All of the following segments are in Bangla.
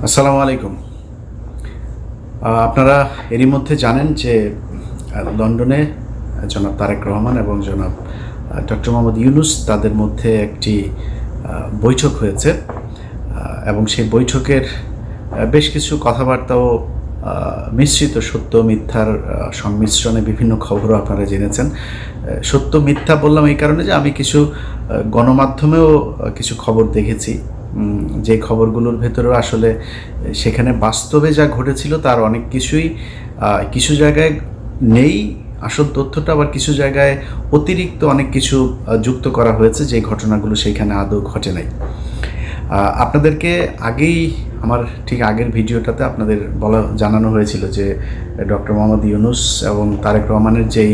আসসালামু আলাইকুম। আপনারা এরই মধ্যে জানেন যে লন্ডনে জনাব তারেক রহমান এবং জনাব ডক্টর মোহাম্মদ ইউনূস তাদের মধ্যে একটি বৈঠক হয়েছে এবং সেই বৈঠকের বেশ কিছু কথাবার্তাও মিশ্রিত সত্য মিথ্যার সংমিশ্রণে বিভিন্ন খবরও আপনারা জেনেছেন। সত্য মিথ্যা বললাম এই কারণে যে আমি কিছু গণমাধ্যমেও কিছু খবর দেখেছি, যে খবরগুলোর ভেতরেও আসলে সেখানে বাস্তবে যা ঘটেছিল তার অনেক কিছুই কিছু জায়গায় নেই আসল তথ্যটা, আবার কিছু জায়গায় অতিরিক্ত অনেক কিছু যুক্ত করা হয়েছে যে ঘটনাগুলো সেইখানে আদৌ ঘটে নাই। আপনাদেরকে আগেই আমার ঠিক আগের ভিডিওটাতে আপনাদের জানানো হয়েছিল যে ডক্টর মোহাম্মদ ইউনূস এবং তারেক রহমানের যেই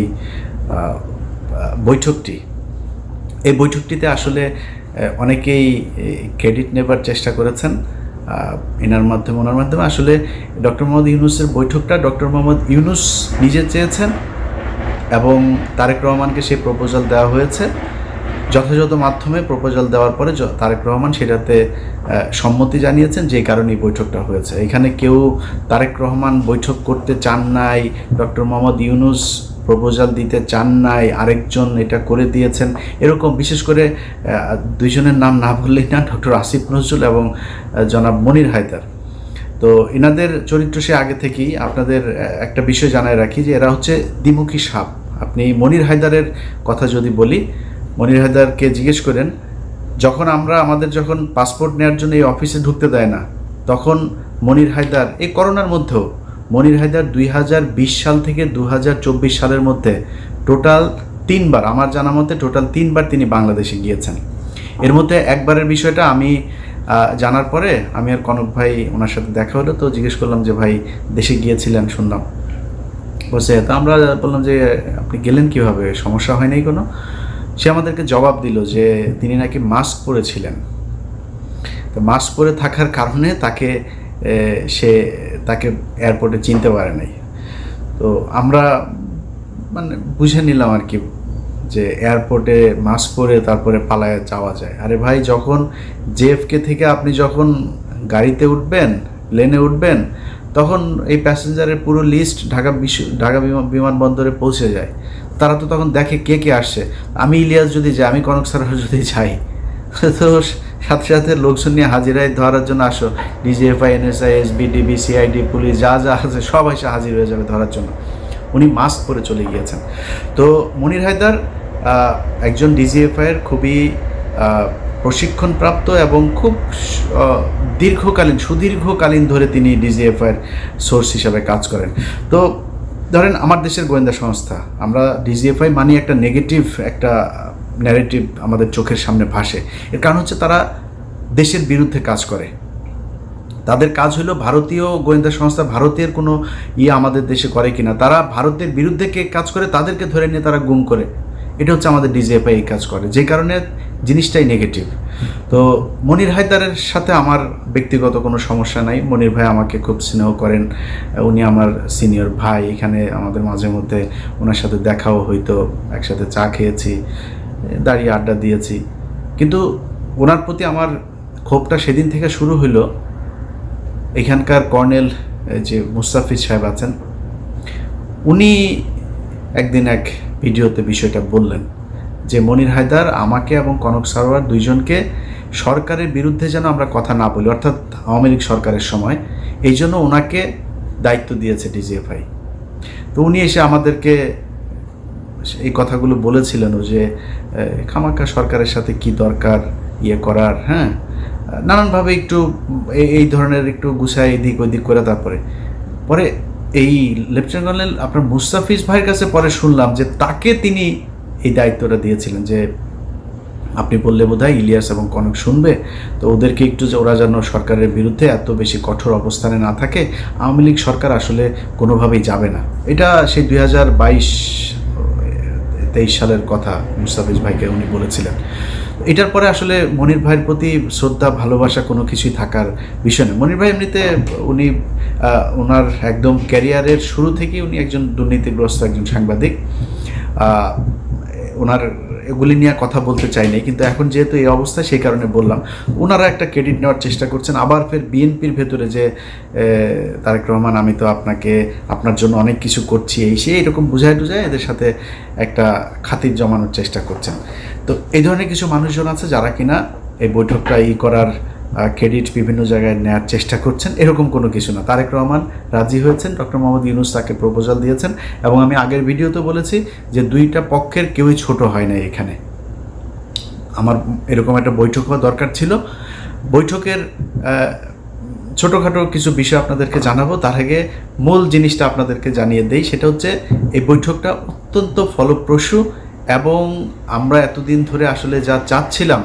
বৈঠকটি, এই বৈঠকটিতে আসলে অনেকেই ক্রেডিট নেবার চেষ্টা করেছেন ওনার মাধ্যমে আসলে ডক্টর মোহাম্মদ ইউনূসের বৈঠকটা ডক্টর মোহাম্মদ ইউনূস নিজে চেয়েছেন এবং তারেক রহমানকে সেই প্রপোজাল দেওয়া হয়েছে। যথাযথ মাধ্যমে প্রপোজাল দেওয়ার পরে তারেক রহমান সেটাতে সম্মতি জানিয়েছেন, যে কারণে এই বৈঠকটা হয়েছে। এখানে কেউ তারেক রহমান বৈঠক করতে চান নাই, ডক্টর মোহাম্মদ ইউনূস প্রপোজাল দিতে চান নাই, আরেকজন এটা করে দিয়েছেন, এরকম বিশেষ করে দুইজনের নাম না বললেই না, ডক্টর আসিফ নজরুল এবং জনাব মনির হায়দার। তো এনাদের চরিত্র সে আগে থেকেই আপনাদের একটা বিষয় জানায় রাখি যে এরা হচ্ছে দ্বিমুখী সাপ। আপনি মনির হায়দারের কথা যদি বলি, মনির হায়দারকে জিজ্ঞেস করেন, আমাদের যখন পাসপোর্ট নেওয়ার জন্য এই অফিসে ঢুকতে দেয় না, তখন মনির হায়দার এই করোনার মধ্যেও মনির হায়দার 2020 সাল থেকে 2024 সালের মধ্যে টোটাল 3বার, আমার জানা মতে টোটাল 3বার তিনি বাংলাদেশে গিয়েছেন। এর মধ্যে একবারের বিষয়টা আমি জানার পরে আমি আর কনক ভাই ওনার সাথে দেখা হলো, তো জিজ্ঞেস করলাম যে ভাই দেশে গিয়েছিলেন শুনলাম, বলছে তো আমরা বললাম যে আপনি গেলেন কীভাবে, সমস্যা হয় নাই কোনো? সে আমাদেরকে জবাব দিল যে তিনি নাকি মাস্ক পরেছিলেন, তো মাস্ক পরে থাকার কারণে তাকে এয়ারপোর্টে চিনতে পারে নাই। তো আমরা মানে বুঝে নিলাম আর কি যে এয়ারপোর্টে মাস্ক পরে তারপরে পালায় যাওয়া যায়। আরে ভাই, যখন জেএফকে থেকে আপনি যখন গাড়িতে উঠবেন, প্লেনে উঠবেন, তখন এই প্যাসেঞ্জারের পুরো লিস্ট ঢাকা বিমানবন্দরে পৌঁছে যায়। তারা তো তখন দেখে কে কে আসছে। আমি ইলিয়াস যদি যাই, আমি কনক স্যার যদি যাই, তো সাথে সাথে লোকজন নিয়ে হাজিরায় ধরার জন্য আসো, ডিজিএফআই, এনএসআই, এসবিডিবি, সিআইডি, পুলিশ যা যা আছে সব এসে হাজির হয়ে যাবে ধরার জন্য। উনি মাস্ক পরে চলে গিয়েছেন। তো মনির হায়দার একজন ডিজিএফআইয়ের খুবই প্রশিক্ষণপ্রাপ্ত এবং খুব সুদীর্ঘকালীন ধরে তিনি ডিজিএফআইয়ের সোর্স হিসাবে কাজ করেন। তো ধরেন আমার দেশের গোয়েন্দা সংস্থা, আমরা ডিজিএফআই মানে একটা নেগেটিভ একটা ন্যারেটিভ আমাদের চোখের সামনে ভাসে। এর কারণ হচ্ছে তারা দেশের বিরুদ্ধে কাজ করে। তাদের কাজ হলো ভারতীয় গোয়েন্দা সংস্থা ভারতের কোনো আমাদের দেশে করে কিনা, তারা ভারতের বিরুদ্ধে কে কাজ করে তাদেরকে ধরে নিয়ে তারা গুম করে। এটা হচ্ছে আমাদের ডিজিএফআই এই কাজ করে, যে কারণে জিনিসটাই নেগেটিভ। তো মনির হায়দারের সাথে আমার ব্যক্তিগত কোনো সমস্যা নাই। মনির ভাই আমাকে খুব স্নেহ করেন, উনি আমার সিনিয়র ভাই। এখানে আমাদের মাঝে মধ্যে ওনার সাথে দেখাও হইতো, একসাথে চা খেয়েছি, দাঁড়িয়ে আড্ডা দিয়েছি। কিন্তু ওনার প্রতি আমার ক্ষোভটা সেদিন থেকে শুরু হইলো, এখানকার কর্নেল যে মুস্তাফিজ সাহেব আছেন, উনি একদিন এক ভিডিওতে বিষয়টা বললেন যে মনির হায়দার আমাকে এবং কনক সারোয়ার দুইজনকে সরকারের বিরুদ্ধে যেন আমরা কথা না বলি, অর্থাৎ আওয়ামী লীগ সরকারের সময়, এই জন্য ওনাকে দায়িত্ব দিয়েছে ডিজিএফআই। তো উনি এসে আমাদেরকে এই কথাগুলো বলেছিলেন যে খামাখা সরকারের সাথে কি দরকার করার, হ্যাঁ, নানানভাবে একটু এই ধরনের একটু গুছায় এদিক ওদিক করে। পরে এই লেফটেন্যান্ট কর্নেল আপনার মুস্তাফিজ ভাইয়ের কাছে পরে শুনলাম যে তাকে তিনি এই দায়িত্বটা দিয়েছিলেন যে আপনি বললে বোধহয় ইলিয়াস এবং কনক শুনবে, তো ওদেরকে একটু যে ওরা যেন সরকারের বিরুদ্ধে এত বেশি কঠোর অবস্থানে না থাকে, আওয়ামী লীগ সরকার আসলে কোনোভাবেই যাবে না। এটা সেই 2022-23 সালের কথা মুস্তাফিজ ভাইকে উনি বলেছিলেন। এটার পরে আসলে মনির ভাইয়ের প্রতি শ্রদ্ধা ভালোবাসা কোনো কিছুই থাকার বিষয় নেই। মনির ভাই এমনিতে উনি ওনার একদম ক্যারিয়ারের শুরু থেকেই উনি একজন দুর্নীতিগ্রস্ত একজন সাংবাদিক। ওনার এগুলি নিয়ে কথা বলতে চাই নাই, কিন্তু এখন যেহেতু এই অবস্থা সেই কারণে বললাম। ওনারা একটা ক্রেডিট নেওয়ার চেষ্টা করছেন, আবার ফের বিএনপির ভেতরে যে তারেক রহমান আমি তো আপনার জন্য অনেক কিছু করছি এই সেই এরকম বুঝায় এদের সাথে একটা খাতির জমানোর চেষ্টা করছেন। তো এই ধরনের কিছু মানুষজন আছে যারা কিনা এই বৈঠকটা করার ক্রেডিট বিভিন্ন জায়গায় নেওয়ার চেষ্টা করছেন। এরকম কোনো কিছু না। তারেক রহমান রাজি হয়েছেন, ডক্টর মোহাম্মদ ইউনূস তাকে প্রপোজাল দিয়েছেন, এবং আমি আগের ভিডিওতে বলেছি যে দুইটা পক্ষের কেউই ছোট হয় না। এখানে আমার এরকম একটা বৈঠক হওয়া দরকার ছিল। বৈঠকের ছোটোখাটো কিছু বিষয় আপনাদেরকে জানাবো, তার আগে মূল জিনিসটা আপনাদেরকে জানিয়ে দেই। সেটা হচ্ছে এই বৈঠকটা অত্যন্ত ফলপ্রসূ, এবং আমরা এতদিন ধরে আসলে যা চাচ্ছিলাম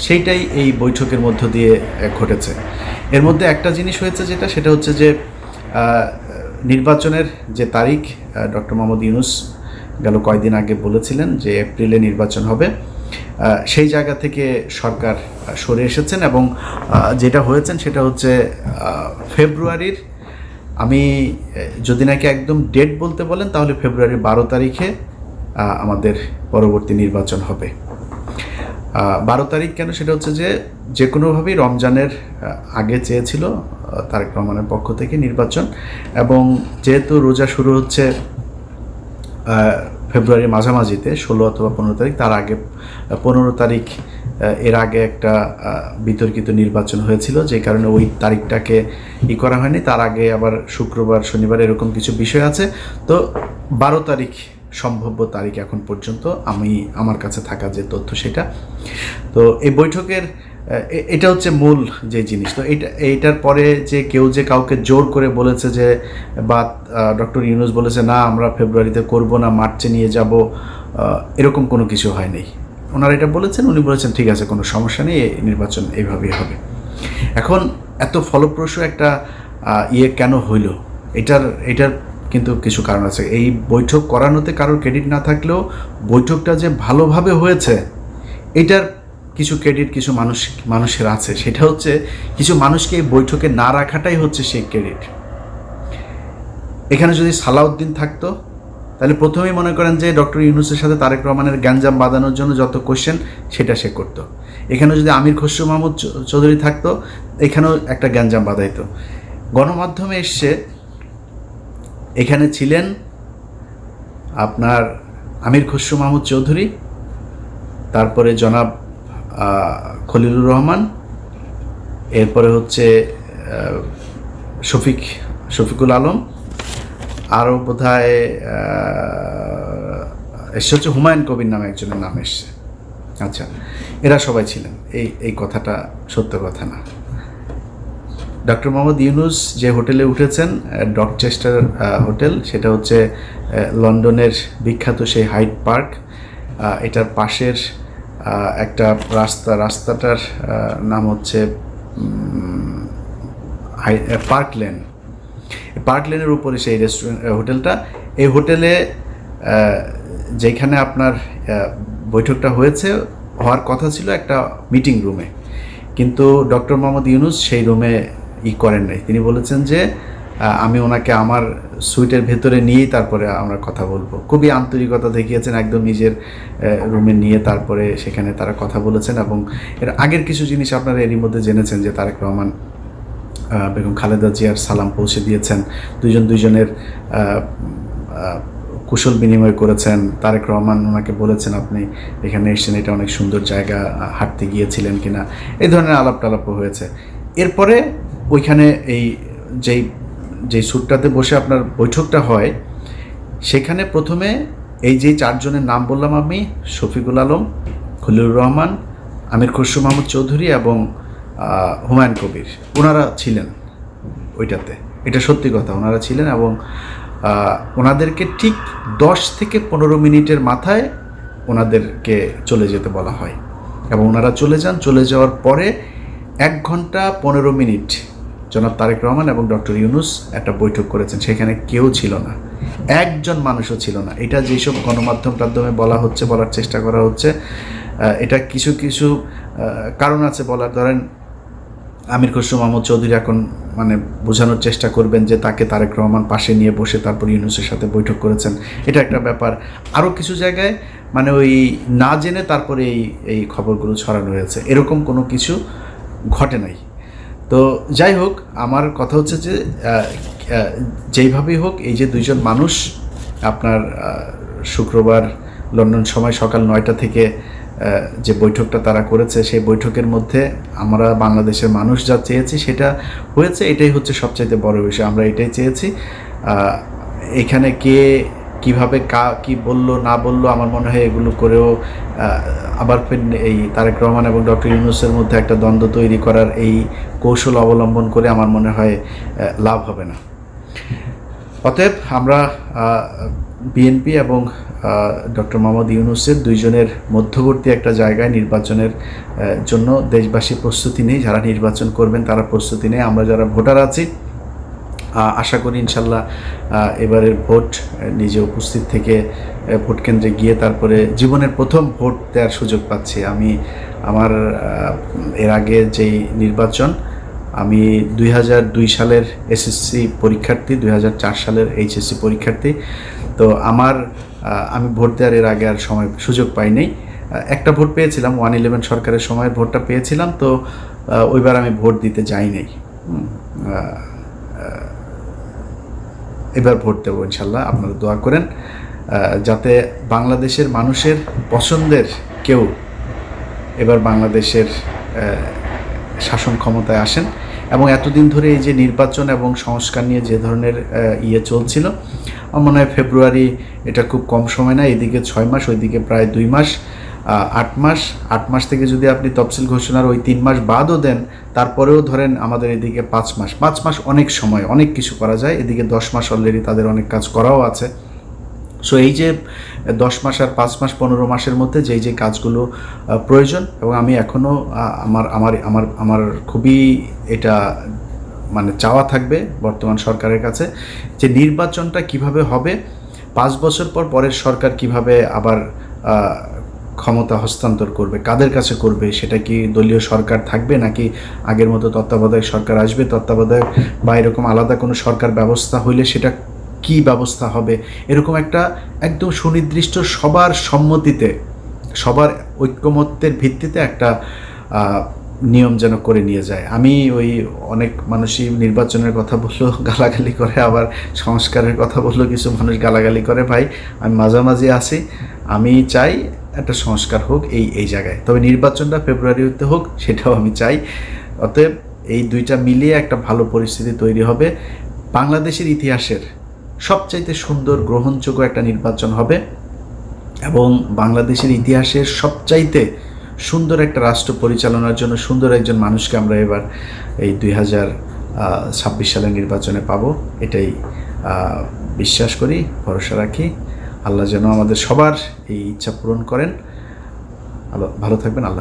সেইটাই এই বৈঠকের মধ্য দিয়ে ঘটেছে। এর মধ্যে একটা জিনিস হয়েছে সেটা হচ্ছে যে নির্বাচনের যে তারিখ ডক্টর মোহাম্মদ ইউনূস গেল কয়েকদিন আগে বলেছিলেন যে এপ্রিলে নির্বাচন হবে, সেই জায়গা থেকে সরকার সরে এসেছেন, এবং যেটা হয়েছেন সেটা হচ্ছে ফেব্রুয়ারির, আমি যদি নাকি একদম ডেট বলতে বলেন তাহলে ফেব্রুয়ারির 12 তারিখে আমাদের পরবর্তী নির্বাচন হবে। 12 তারিখ কেন? সেটা হচ্ছে যে কোনোভাবেই রমজানের আগে চেয়েছিল তারেক রহমানের পক্ষ থেকে নির্বাচন, এবং যেহেতু রোজা শুরু হচ্ছে ফেব্রুয়ারির মাঝামাঝিতে 16 অথবা 15 তারিখ, তার আগে 15 তারিখ এর আগে একটা বিতর্কিত নির্বাচন হয়েছিল, যে কারণে ওই তারিখটাকে করা হয়নি। তার আগে আবার শুক্রবার শনিবার এরকম কিছু বিষয় আছে। তো 12 তারিখ সম্ভাব্য তারিখ এখন পর্যন্ত আমার কাছে থাকা যে তথ্য সেটা। তো এই বৈঠকের এটা হচ্ছে মূল যে জিনিস। তো এইটার পরে যে কেউ যে কাউকে জোর করে বলেছে যে, বা ডক্টর ইউনূস বলেছে না আমরা ফেব্রুয়ারিতে করব না, মার্চে নিয়ে যাব, এরকম কোনো কিছু হয়নি। ওনারা এটা বলেছেন, উনি বলেছেন ঠিক আছে কোনো সমস্যা নেই, নির্বাচন এইভাবেই হবে। এখন এত ফলপ্রসূ একটা কেন হইল, এটার কিন্তু কিছু কারণ আছে। এই বৈঠক করানোতে কারোর ক্রেডিট না থাকলেও বৈঠকটা যে ভালোভাবে হয়েছে এটার কিছু ক্রেডিট কিছু মানুষের আছে। সেটা হচ্ছে কিছু মানুষকে এই বৈঠকে না রাখাটাই হচ্ছে সেই ক্রেডিট। এখানে যদি সালাউদ্দিন থাকতো তাহলে প্রথমেই মনে করেন যে ডক্টর ইউনূসের সাথে তারেক রহমানের গ্যাঞ্জাম বাঁধানোর জন্য যত কোশ্চেন সেটা সে করতো। এখানে যদি আমির খসরু মাহমুদ চৌধুরী থাকতো, এখানেও একটা গ্যাঞ্জাম বাঁধাইতো। গণমাধ্যমে এসছে, এখানে ছিলেন আপনার আমির খসরু মাহমুদ চৌধুরী, তারপরে জনাব খলিলুর রহমান, এরপরে হচ্ছে শফিকুল আলম, আরও বোধহয় এসে হচ্ছে হুমায়ুন কবির নামে একজনের নাম এসছে। আচ্ছা, এরা সবাই ছিলেন। এই কথাটা সত্য কথা না। ডক্টর মোহাম্মদ ইউনূস যে হোটেলে উঠেছেন, ডকচেস্টার হোটেল, সেটা হচ্ছে লন্ডনের বিখ্যাত সেই হাইড পার্ক, এটার পাশের একটা রাস্তাটার নাম হচ্ছে পার্ক লেনের উপরে সেই হোটেলটা। এই হোটেলে যেখানে আপনার বৈঠকটা হওয়ার কথা ছিল একটা মিটিং রুমে, কিন্তু ডক্টর মোহাম্মদ ইউনূস সেই রুমে করেন নাই। তিনি বলেছেন যে আমি ওনাকে আমার সুইটের ভেতরে নিয়েই তারপরে আমরা কথা বলবো। খুবই আন্তরিকতা দেখিয়েছেন, একদম নিজের রুমে নিয়ে তারপরে সেখানে তারা কথা বলেছেন। এবং এর আগের কিছু জিনিস আপনারা এরই মধ্যে জেনেছেন যে তারেক রহমান বেগম খালেদা জিয়ার সালাম পৌঁছে দিয়েছেন, দুজনের কুশল বিনিময় করেছেন। তারেক রহমান ওনাকে বলেছেন আপনি এখানে এসেছেন, এটা অনেক সুন্দর জায়গা, হাঁটতে গিয়েছিলেন কিনা, এই ধরনের আলাপ টালাপও হয়েছে। এরপরে ওইখানে যেই সুটটাতে বসে আপনার বৈঠকটা হয়, সেখানে প্রথমে এই যে চারজনের নাম বললাম আমি, শফিকুল আলম, খলিলুর রহমান, আমির খসরু মাহমুদ চৌধুরী এবং হুমায়ুন কবির, ওনারা ছিলেন ওইটাতে। এটা সত্যি কথা, ওনারা ছিলেন। এবং ওনাদেরকে ঠিক 10 থেকে 15 মিনিটের মাথায় ওনাদেরকে চলে যেতে বলা হয়, এবং ওনারা চলে যান। চলে যাওয়ার পরে 1 ঘন্টা 15 মিনিট জনাব তারেক রহমান এবং ডক্টর ইউনূস একটা বৈঠক করেছেন। সেখানে কেউ ছিল না, একজন মানুষও ছিল না। এটা যেসব গণমাধ্যমে বলার চেষ্টা করা হচ্ছে, এটা কিছু কারণ আছে বলার। ধরেন আমির খসরু মাহমুদ চৌধুরী এখন মানে বোঝানোর চেষ্টা করবেন যে তাকে তারেক রহমান পাশে নিয়ে বসে তারপর ইউনূসের সাথে বৈঠক করেছেন, এটা একটা ব্যাপার। আরও কিছু জায়গায় মানে ওই না জেনে তারপরে এই খবরগুলো ছড়ানো হয়েছে, এরকম কোনো কিছু ঘটে নাই। তো যাই হোক, আমার কথা হচ্ছে যে যেইভাবেই হোক এই যে দুইজন মানুষ আপনার শুক্রবার লন্ডন সময় সকাল 9টা থেকে যে বৈঠকটা তারা করেছে, সেই বৈঠকের মধ্যে আমরা বাংলাদেশের মানুষ যা চেয়েছি সেটা হয়েছে, এটাই হচ্ছে সবচাইতে বড় বিষয়। আমরা এটাই চেয়েছি। এখানে কে কীভাবে কি বললো না বললো, আমার মনে হয় এগুলো করেও আবার এই তারেক রহমান এবং ডক্টর ইউনূসের মধ্যে একটা দ্বন্দ্ব তৈরি করার এই কৌশল অবলম্বন করে আমার মনে হয় লাভ হবে না। অতএব আমরা বিএনপি এবং ডক্টর মোহাম্মদ ইউনূসের দুইজনের মধ্যবর্তী একটা জায়গায় নির্বাচনের জন্য দেশবাসী প্রস্তুতি নেই। যারা নির্বাচন করবেন তারা প্রস্তুতি নেই। আমরা যারা ভোটার আছি আশা করি ইনশাল্লাহ এবারের ভোট নিজে উপস্থিত থেকে ভোট কেন্দ্রে গিয়ে তারপরে জীবনের প্রথম ভোট দেওয়ার সুযোগ পাচ্ছি। আমি আমার এর আগে যেই নির্বাচন, আমি 2002 সালের এসএসসি পরীক্ষার্থী, 2004 সালের এইচএসসি পরীক্ষার্থী। তো আমি ভোট দেওয়ার এর আগে আর সুযোগ পাইনি। একটা ভোট পেয়েছিলাম, 111 সরকারের সময় ভোটটা পেয়েছিলাম। তো ওইবার আমি ভোট দিতে যাই নাই। এবার ভোট দেবো ইনশাল্লাহ। আপনারা দোয়া করেন যাতে বাংলাদেশের মানুষের পছন্দের কেউ এবার বাংলাদেশের শাসন ক্ষমতায় আসেন। এবং এতদিন ধরে এই যে নির্বাচন এবং সংস্কার নিয়ে যে ধরনের চলছিল, আমার মনে হয় ফেব্রুয়ারি এটা খুব কম সময় না। এদিকে 6 মাস, ওইদিকে প্রায় 2 মাস, 8 মাস থেকে যদি আপনি তফসিল ঘোষণার ওই 3 মাস বাদও দেন, তারপরেও ধরেন আমাদের এদিকে 5 মাস অনেক সময়, অনেক কিছু করা যায়। এদিকে 10 মাস অলরেডি তাদের অনেক কাজ করাও আছে। সো এই যে 10 মাস আর 5 মাস 15 মাসের মধ্যে যে কাজগুলো প্রয়োজন, এবং আমি এখনও আমার খুবই এটা মানে চাওয়া থাকবে বর্তমান সরকারের কাছে যে নির্বাচনটা কিভাবে হবে, 5 বছর পর পরের সরকার কিভাবে আবার ক্ষমতা হস্তান্তর করবে, কাদের কাছে করবে, সেটা কি দলীয় সরকার থাকবে নাকি আগের মতো তত্ত্বাবধায়ক সরকার আসবে, তত্ত্বাবধায়ক বা এরকম আলাদা কোনো সরকার ব্যবস্থা হইলে সেটা কি ব্যবস্থা হবে, এরকম একটা একদম সুনির্দিষ্ট সবার সম্মতিতে, সবার ঐক্যমত্যের ভিত্তিতে একটা নিয়ম যেন করে নিয়ে যায়। আমি ওই অনেক মানুষই নির্বাচনের কথা বললো গালাগালি করে, আবার সংস্কারের কথা বললো কিছু মানুষ গালাগালি করে। ভাই, আমি মাঝামাঝি আছি। আমি চাই একটা সংস্কার হোক এই জায়গায়, তবে নির্বাচনটা ফেব্রুয়ারিতে হোক সেটাও আমি চাই। অতএব এই দুইটা মিলিয়ে একটা ভালো পরিস্থিতি তৈরি হবে। বাংলাদেশের ইতিহাসের সবচাইতে সুন্দর গ্রহণযোগ্য একটা নির্বাচন হবে এবং বাংলাদেশের ইতিহাসের সবচাইতে সুন্দর একটা রাষ্ট্র পরিচালনার জন্য সুন্দর একজন মানুষকে আমরা এবার এই 2026 সালের নির্বাচনে পাবো। এটাই বিশ্বাস করি, ভরসা রাখি। আল্লাহ যেন আমাদের সবার এই ইচ্ছা পূরণ করেন। ভালো থাকবেন। আল্লাহ।